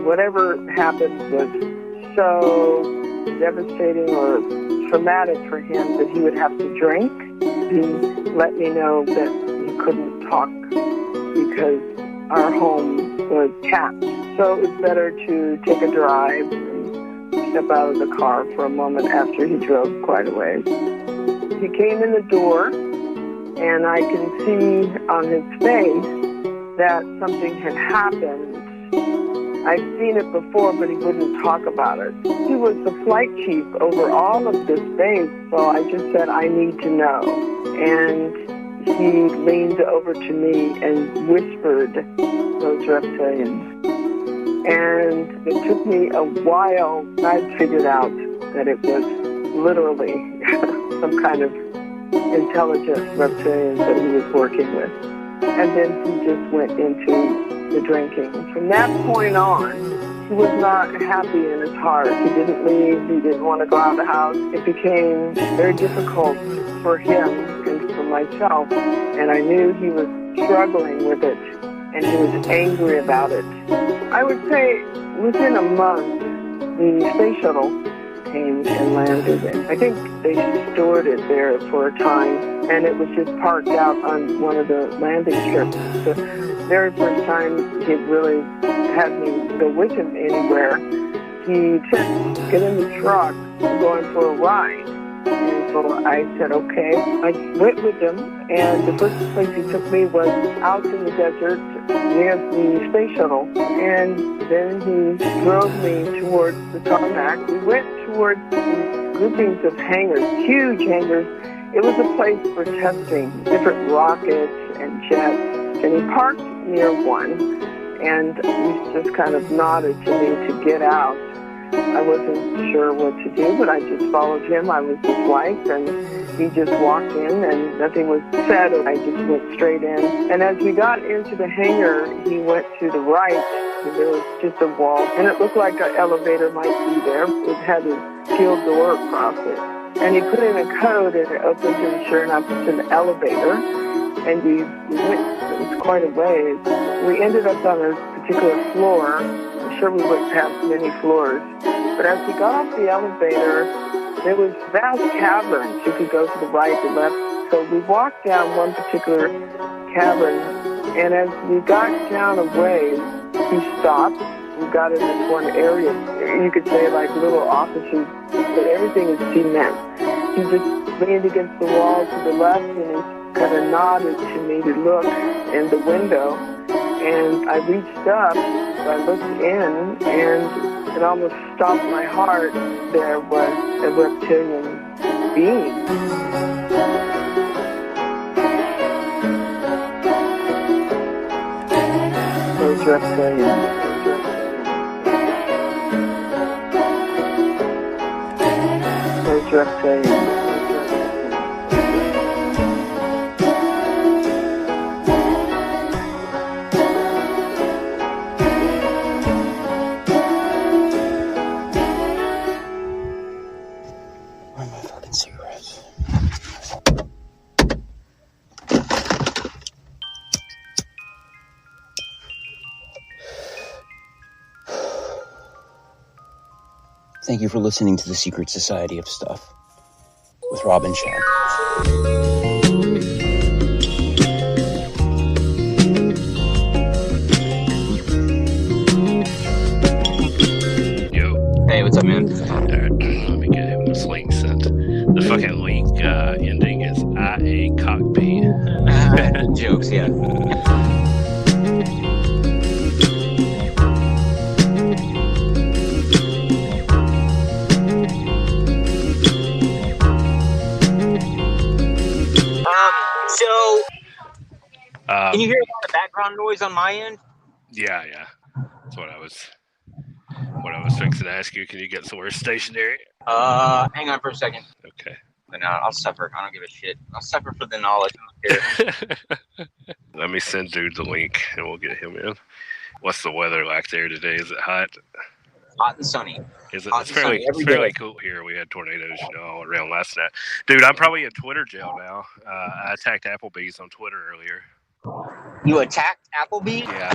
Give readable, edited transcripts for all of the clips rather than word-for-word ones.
whatever happened was so devastating or traumatic for him that he would have to drink. He let me know that he couldn't talk because our home was capped. So it was better to take a drive and step out of the car for a moment after he drove quite a ways. He came in the door, and I can see on his face that something had happened. I'd seen it before, but he wouldn't talk about it. He was the flight chief over all of this base, so I just said, I need to know. And he leaned over to me and whispered those reptilians. And it took me a while. I figured out that it was literally some kind of intelligent reptilians that he was working with. And then he just went into the drinking. From that point on, he was not happy in his heart. He didn't leave. He didn't want to go out of the house. It became very difficult for him and for myself. And I knew he was struggling with it, and he was angry about it. I would say within a month, the space shuttle came and landed. And I think they stored it there for a time, and it was just parked out on one of the landing strips. The very first time he really had me go with him anywhere, he said, get in the truck, we're going for a ride. And so I said, okay. I went with him, and the first place he took me was out in the desert near the space shuttle. And then he drove me towards the tarmac. We went towards these groupings of hangars, huge hangars. It was a place for testing different rockets and jets. And he parked near one, and he just kind of nodded to me to get out. I wasn't sure what to do, but I just followed him. I was his wife, and he just walked in, and nothing was said. I just went straight in. And as we got into the hangar, he went to the right, and there was just a wall, and it looked like an elevator might be there. It had a steel door across it. And he put in a code, and it opened, and sure enough, it's an elevator. And we went, it was quite a ways. We ended up on a particular floor. I'm sure we went past many floors. But as we got off the elevator, there was vast caverns. You could go to the right, the left. So we walked down one particular cavern, and as we got down a ways, he stopped. We got in this one area. You could say like little offices, but everything is cement. He just leaned against the wall to the left, and he kind of nodded to me to look in the window. And I reached up, so I looked in, and it almost stopped my heart. There was a reptilian being. Those reptilians. Those reptilians. Thank you for listening to The Secret Society of Stuff with Rob and Chad. Yo. Hey, what's up, man? Alright, let me get him this link sent. The fucking link ending is IA cockpit. Jokes, yeah. Can you hear a lot of background noise on my end? Yeah. That's what I was fixing to ask you. Can you get somewhere stationary? Hang on for a second. Okay. But no, I'll suffer. I don't give a shit. I'll suffer for the knowledge. Let me send dude the link, and we'll get him in. What's the weather like there today? Is it hot? Hot and sunny. Is it? It's fairly cool here. We had tornadoes, all around last night. Dude, I'm probably in Twitter jail now. I attacked Applebee's on Twitter earlier. You attacked Applebee? Yeah.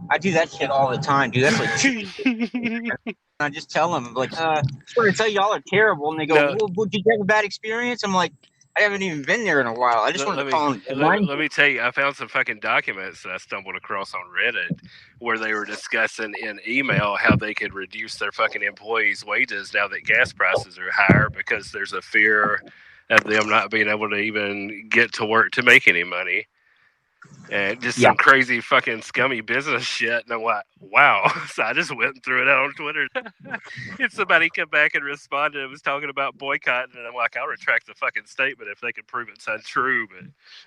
I do that shit all the time, dude. That's like, I just tell them, like, I just want to tell y'all are terrible. And they go, No. well, did you have a bad experience? I'm like, I haven't even been there in a while. I just wanted to call them. Let me tell you, I found some fucking documents that I stumbled across on Reddit where they were discussing in email how they could reduce their fucking employees' wages now that gas prices are higher because there's a fear of them not being able to even get to work to make any money. And just some crazy fucking scummy business shit. And I'm like, wow. So I just went and threw it out on Twitter. And somebody come back and responded and was talking about boycotting. And I'm like, I'll retract the fucking statement if they can prove it's untrue.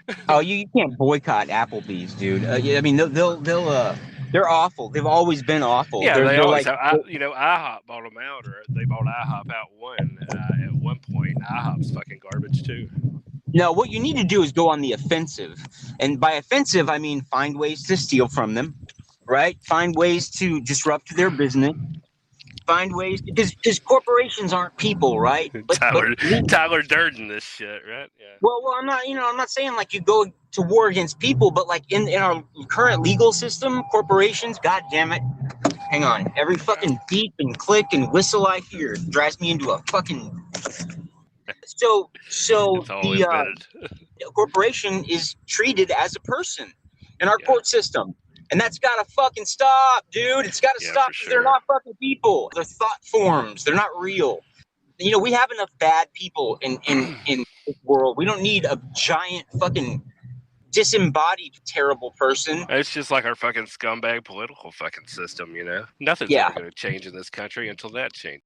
But oh, you can't boycott Applebee's, dude. I mean, they're awful. They've always been awful. Yeah, they're always like, have. IHOP bought them out, or they bought IHOP out at one point. IHOP's fucking garbage too. No, what you need to do is go on the offensive. And by offensive, I mean find ways to steal from them, right? Find ways to disrupt their business. Find ways, because corporations aren't people, right? Tyler Durden this shit, right? Yeah. Well, I'm not saying like you go to war against people, but like in our current legal system, corporations, god damn it. Hang on. Every fucking beep and click and whistle I hear drives me into a fucking... So the corporation is treated as a person in our court system. And that's got to fucking stop, dude. It's got to stop because they're not fucking people. They're thought forms. They're not real. You know, we have enough bad people in this world. We don't need a giant fucking disembodied terrible person. It's just like our fucking scumbag political fucking system, you know? Nothing's ever going to change in this country until that changes.